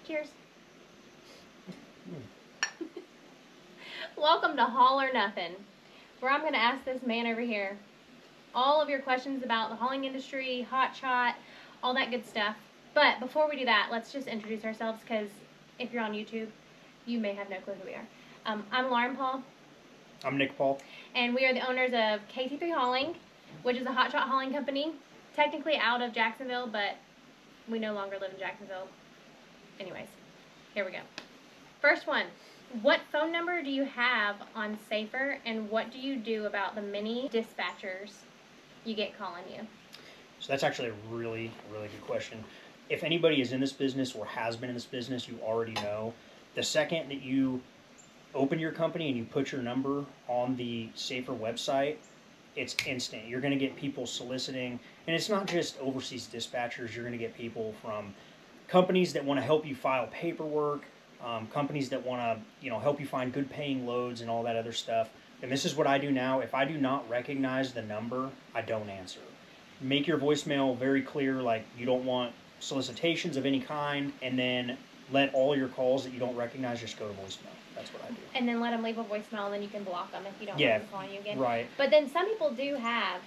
Cheers. Welcome to Haul or Nothing, where I'm going to ask this man over here all of your questions about the hauling industry, Hotshot, all that good stuff. But before we do that, let's just introduce ourselves, because if you're on YouTube, you may have no clue who we are. I'm Lauren Paul. I'm Nick Paul. And we are the owners of KT3 Hauling, which is a Hotshot hauling company, technically out of Jacksonville, but we no longer live in Jacksonville. Anyways, here we go. First one. What phone number do you have on Safer, and what do you do about the many dispatchers you get calling you? So that's actually a really good question. If anybody is in this business or has been in this business, you already know. The second that you open your company and you put your number on the Safer website, it's instant. You're going to get people soliciting, and it's not just overseas dispatchers. You're going to get people from companies that want to help you file paperwork, companies that want to, help you find good paying loads and all that other stuff. And this is what I do now. If I do not recognize the number, I don't answer. Make your voicemail very clear, like you don't want solicitations of any kind, and then let all your calls that you don't recognize just go to voicemail. That's what I do. And then let them leave a voicemail, and then you can block them if you don't want them calling you again. Right. But then some people do have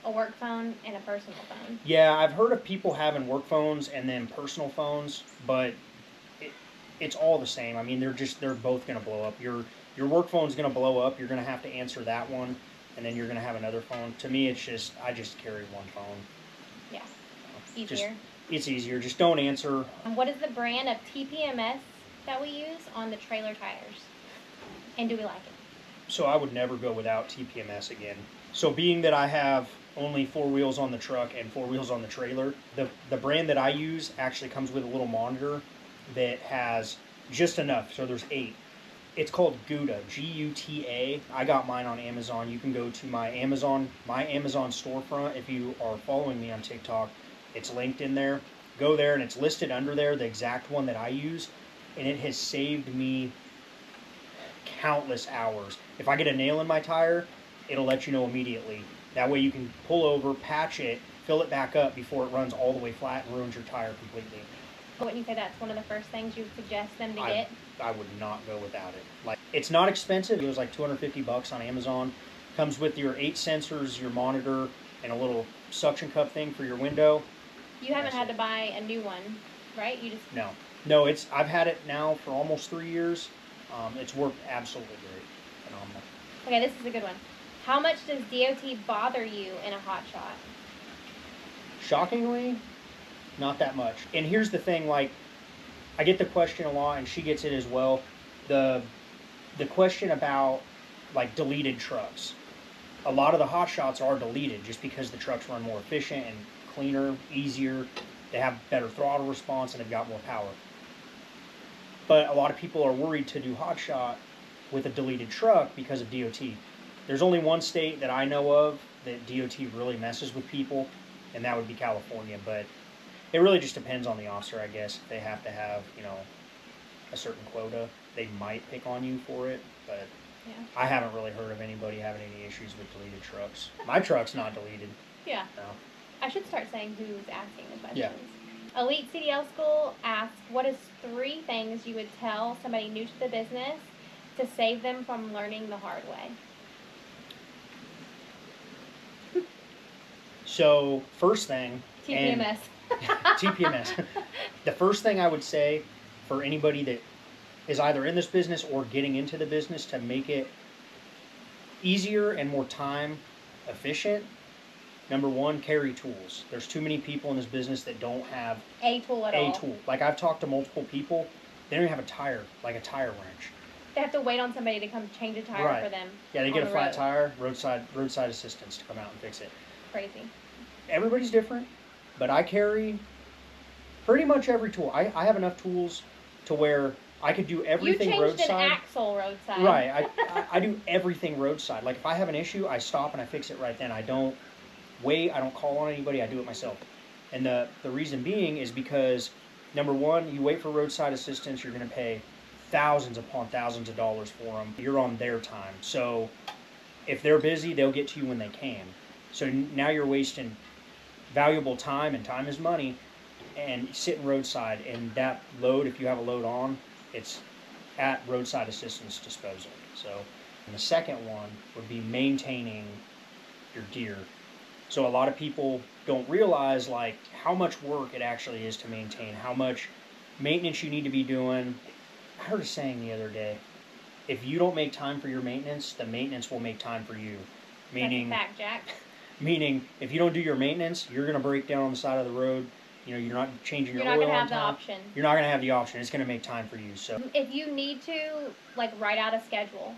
a work phone and a personal phone. Yeah, I've heard of people having work phones and then personal phones, but it's all the same. I mean, they're both going to blow up. Your work phone's going to blow up. You're going to have to answer that one, and then you're going to have another phone. To me, I just carry one phone. Yeah, easier. It's easier. Just don't answer. What is the brand of TPMS that we use on the trailer tires, and do we like it? So I would never go without TPMS again. So being that I have only 4 wheels on the truck and 4 wheels on the trailer, the brand that I use actually comes with a little monitor that has just enough. So there's 8. It's called Guta, G-U-T-A. I got mine on Amazon. You can go to my Amazon storefront. If you are following me on TikTok, it's linked in there. Go there, and it's listed under there, the exact one that I use, and it has saved me countless hours. If I get a nail in my tire, it'll let you know immediately. That way you can pull over, patch it, fill it back up before it runs all the way flat and ruins your tire completely. Wouldn't you say that's one of the first things you would suggest them to get? I would not go without it. Like, it's not expensive. It was like $250 on Amazon. Comes with your 8 sensors, your monitor, and a little suction cup thing for your window. You haven't had to buy a new one, right? You just No. I've had it now for almost 3 years. It's worked absolutely great. Phenomenal. Okay, this is a good one. How much does DOT bother you in a Hotshot? Shockingly, not that much. And here's the thing, like, I get the question a lot, and she gets it as well. The question about, like, deleted trucks. A lot of the Hotshots are deleted just because the trucks run more efficient and cleaner, easier. They have better throttle response, and they've got more power. But a lot of people are worried to do Hotshot with a deleted truck because of DOT. There's only one state that I know of that DOT really messes with people, and that would be California. But it really just depends on the officer, I guess. If they have to have, a certain quota, they might pick on you for it. But yeah. I haven't really heard of anybody having any issues with deleted trucks. My truck's not deleted. Yeah. No. I should start saying who's asking the questions. Yeah. Elite CDL School asks, what is 3 things you would tell somebody new to the business to save them from learning the hard way? So, first thing... TPMS. TPMS. The first thing I would say for anybody that is either in this business or getting into the business to make it easier and more time efficient, number 1, carry tools. There's too many people in this business that don't have a tool at all. A tool. Like, I've talked to multiple people, they don't even have a tire, like a tire wrench. They have to wait on somebody to come change a tire for them. Yeah, they get a flat tire, roadside assistance to come out and fix it. Crazy. Everybody's different, but I carry pretty much every tool. I have enough tools to where I could do everything roadside. You changed an axle roadside. Right. I do everything roadside. Like, if I have an issue, I stop and I fix it right then. I don't wait. I don't call on anybody. I do it myself. And the reason being is because, number 1, you wait for roadside assistance, you're going to pay thousands upon thousands of dollars for them. You're on their time. So if they're busy, they'll get to you when they can. So now you're wasting valuable time, and time is money, and sitting roadside, and that load, if you have a load on, it's at roadside assistance disposal. So, and the second one would be maintaining your gear. So a lot of people don't realize like how much work it actually is to maintain, how much maintenance you need to be doing. I heard a saying the other day, if you don't make time for your maintenance, the maintenance will make time for you. Meaning, that's a fact, Jack. Meaning, if you don't do your maintenance, you're going to break down on the side of the road. You know, you're not changing your oil on time. You're not going to have the option. You're not going to have the option. It's going to make time for you. So if you need to, like, write out a schedule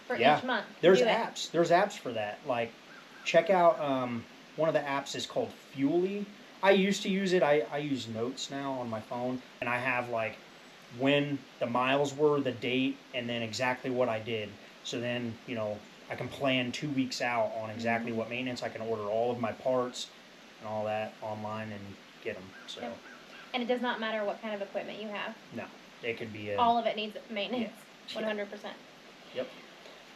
for each month. There's apps. There's apps for that. Like, check out one of the apps is called Fuely. I used to use it. I use Notes now on my phone, and I have like when the miles were, the date, and then exactly what I did. So then, you know, I can plan 2 weeks out on exactly what maintenance. I can order all of my parts and all that online and get them. So. Yep. And it does not matter what kind of equipment you have. No, it could be all of it needs maintenance. Yeah. 100%. Yep.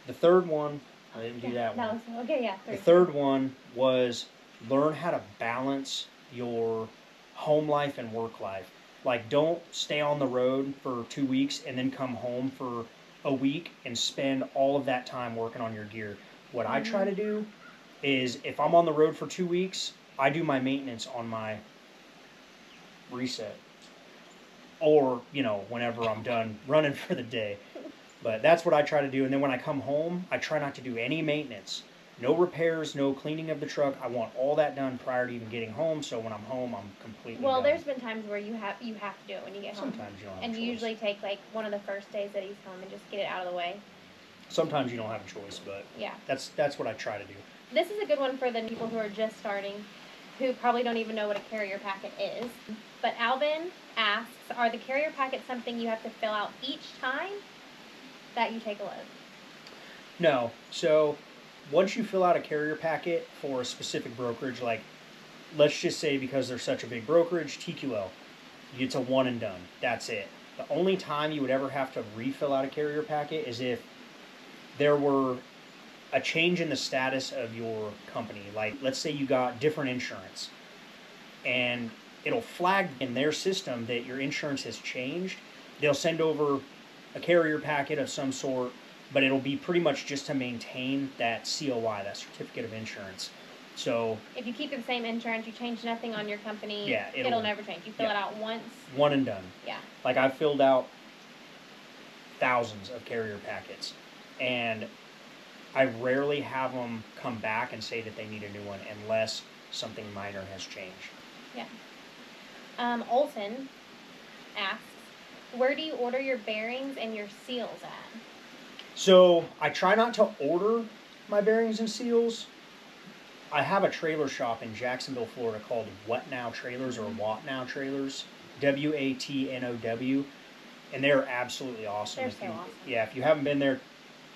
The third one, I didn't do that one. Okay, yeah. The third one was learn how to balance your home life and work life. Like, don't stay on the road for 2 weeks and then come home for a week and spend all of that time working on your gear. What I try to do is, if I'm on the road for 2 weeks, I do my maintenance on my reset. Or, you know, whenever I'm done running for the day. But that's what I try to do. And then when I come home, I try not to do any maintenance. No repairs, no cleaning of the truck. I want all that done prior to even getting home, so when I'm home, I'm completely done. There's been times where you have to do it when you get home. Sometimes you don't have and a choice. You usually take like one of the first days that he's home and just get it out of the way. Sometimes you don't have a choice, but yeah, that's what I try to do. This is a good one for the people who are just starting, who probably don't even know what a carrier packet is. But Alvin asks, are the carrier packets something you have to fill out each time that you take a load? No. So once you fill out a carrier packet for a specific brokerage, like let's just say because they're such a big brokerage, TQL, it's a one and done. That's it. The only time you would ever have to refill out a carrier packet is if there were a change in the status of your company. Like, let's say you got different insurance, and it'll flag in their system that your insurance has changed. They'll send over a carrier packet of some sort, but it'll be pretty much just to maintain that COI, that certificate of insurance. So if you keep the same insurance, you change nothing on your company, yeah, it'll never change. You fill it out once. One and done. Yeah. Like, I've filled out thousands of carrier packets, and I rarely have them come back and say that they need a new one unless something minor has changed. Yeah. Olson asks, where do you order your bearings and your seals at? So I try not to order my bearings and seals. I have a trailer shop in Jacksonville, Florida called What Now Trailers, or What Now Trailers, WATNOW, and they're absolutely awesome. They're so awesome. Yeah, if you haven't been there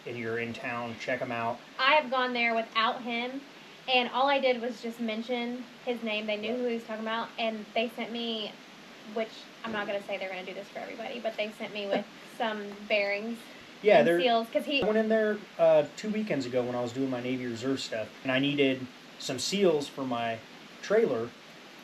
and you're in town, check them out. I have gone there without him, and all I did was just mention his name. They knew who he was talking about, and they sent me, which I'm not going to say they're going to do this for everybody, but they sent me with some bearings. Yeah, and seals. I went in there 2 weekends ago when I was doing my Navy Reserve stuff, and I needed some seals for my trailer,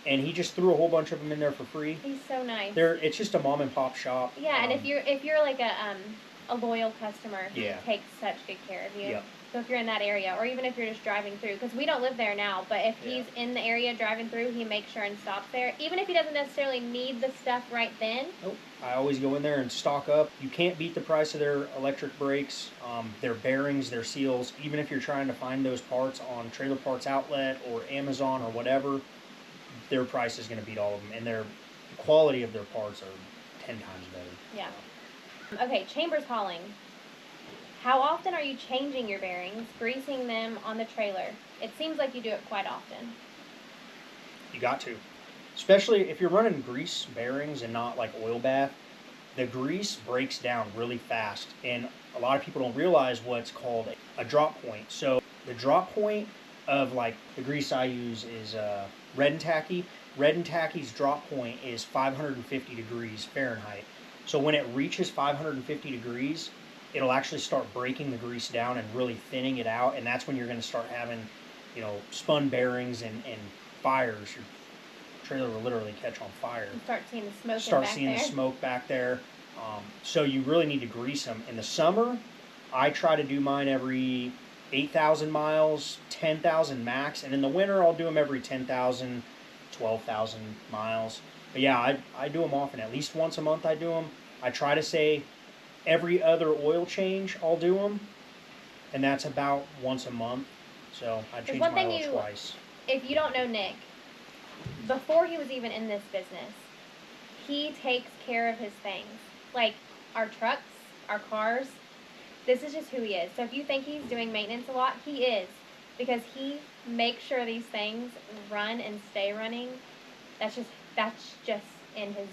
and he just threw a whole bunch of them in there for free. He's so nice. It's just a mom and pop shop. Yeah, and if you're like a loyal customer, he takes such good care of you. Yep. So if you're in that area, or even if you're just driving through, because we don't live there now, but if he's in the area driving through, he makes sure and stops there, even if he doesn't necessarily need the stuff right then. Nope. I always go in there and stock up. You can't beat the price of their electric brakes, their bearings, their seals. Even if you're trying to find those parts on Trailer Parts Outlet or Amazon or whatever, their price is going to beat all of them, and the quality of their parts are 10 times better. Yeah. Okay, Chambers Hauling. How often are you changing your bearings, greasing them on the trailer? It seems like you do it quite often. You got to. Especially if you're running grease bearings and not like oil bath, the grease breaks down really fast. And a lot of people don't realize what's called a drop point. So the drop point of like the grease I use is Red and Tacky. Red and Tacky's drop point is 550 degrees Fahrenheit. So when it reaches 550 degrees, it'll actually start breaking the grease down and really thinning it out, and that's when you're going to start having, spun bearings and fires. Your trailer will literally catch on fire. You start seeing the smoke Start back seeing there. the smoke back there. So you really need to grease them. In the summer, I try to do mine every 8,000 miles, 10,000 max. And in the winter, I'll do them every 10,000, 12,000 miles. But yeah, I do them often. At least once a month I do them. I try to say every other oil change I'll do them. And that's about once a month. So I change my oil twice. If you don't know Nick, before he was even in this business, he takes care of his things. Like our trucks, our cars. This is just who he is. So if you think he's doing maintenance a lot, he is. Because he makes sure these things run and stay running. That's just in his,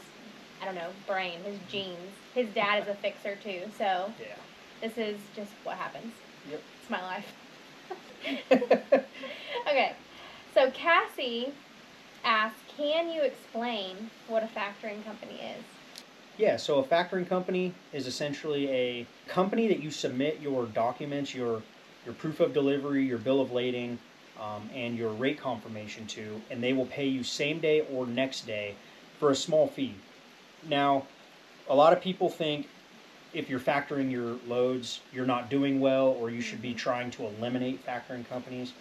I don't know, brain, his genes. His dad is a fixer too. So yeah. This is just what happens. Yep. It's my life. Okay. So Cassie asked, can you explain what a factoring company is? Yeah, so a factoring company is essentially a company that you submit your documents, your proof of delivery, your bill of lading, and your rate confirmation to, and they will pay you same day or next day for a small fee. Now, a lot of people think if you're factoring your loads, you're not doing well, or you should be trying to eliminate factoring companies.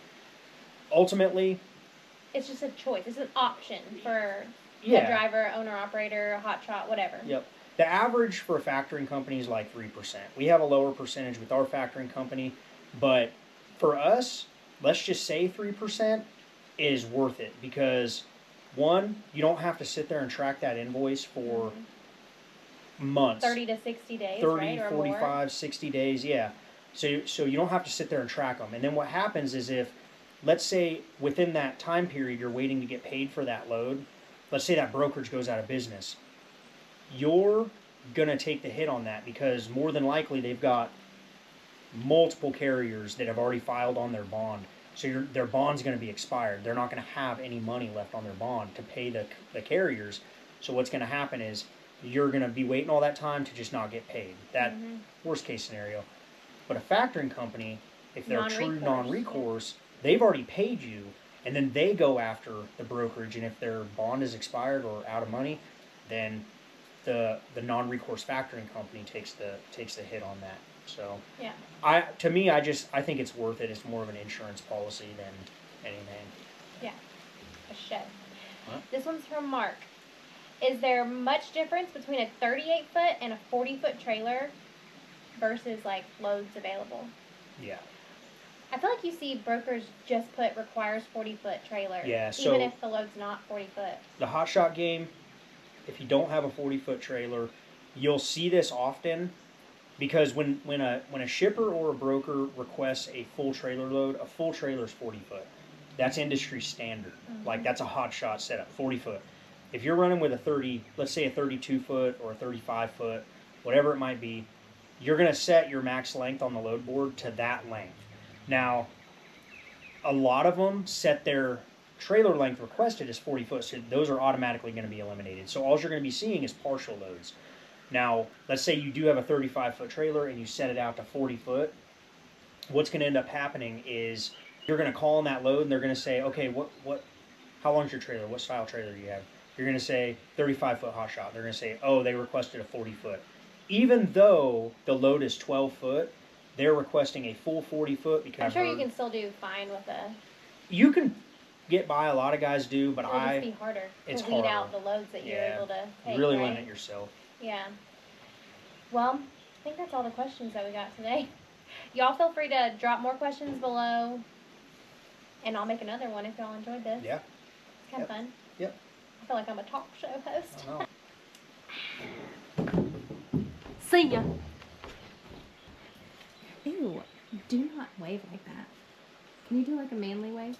Ultimately, it's just a choice. It's an option for the driver, owner, operator, hotshot, whatever. Yep. The average for a factoring company is like 3%. We have a lower percentage with our factoring company, but for us, let's just say 3% is worth it because, one, you don't have to sit there and track that invoice for months. 30 to 60 days, 30, right? Or 45, more? 60 days, yeah. So you don't have to sit there and track them. And then what happens is if, let's say within that time period you're waiting to get paid for that load, let's say that brokerage goes out of business, you're going to take the hit on that because more than likely they've got multiple carriers that have already filed on their bond. So their bond's going to be expired. They're not going to have any money left on their bond to pay the carriers. So what's going to happen is you're going to be waiting all that time to just not get paid. That worst case scenario. But a factoring company, if they're true non-recourse, they've already paid you, and then they go after the brokerage, and if their bond is expired or out of money, then the non-recourse factoring company takes the hit on that. So yeah, I think it's worth it. It's more of an insurance policy than anything. Yeah, a shed. Huh? This one's from Mark. Is there much difference between a 38-foot and a 40-foot trailer versus like loads available? Yeah. I feel like you see brokers just put requires 40-foot trailer. Yeah. So even if the load's not 40-foot. The Hotshot game, if you don't have a 40-foot trailer, you'll see this often because when a shipper or a broker requests a full trailer load, a full trailer is 40 foot. That's industry standard. Like that's a Hotshot setup, 40 foot. If you're running with a 30, let's say a 32 foot or a 35 foot, whatever it might be, you're going to set your max length on the load board to that length. Now, a lot of them set their trailer length requested as 40 foot, so those are automatically going to be eliminated. So all you're going to be seeing is partial loads. Now, let's say you do have a 35-foot trailer and you set it out to 40 foot. What's going to end up happening is you're going to call on that load and they're going to say, okay, how long's your trailer? What style trailer do you have? You're going to say 35-foot Hotshot. They're going to say, oh, they requested a 40-foot. Even though the load is 12 foot, they're requesting a full 40 foot because I'm sure you can still do fine with a. You can get by. A lot of guys do, but it'll just be harder to weed out the loads that you're able to take. You really limit yourself. Yeah. Well, I think that's all the questions that we got today. Y'all feel free to drop more questions below, and I'll make another one if y'all enjoyed this. Yeah. It's kind of fun. Yep. I feel like I'm a talk show host. I know. See ya. Ew, do not wave like that. Can you do like a manly wave?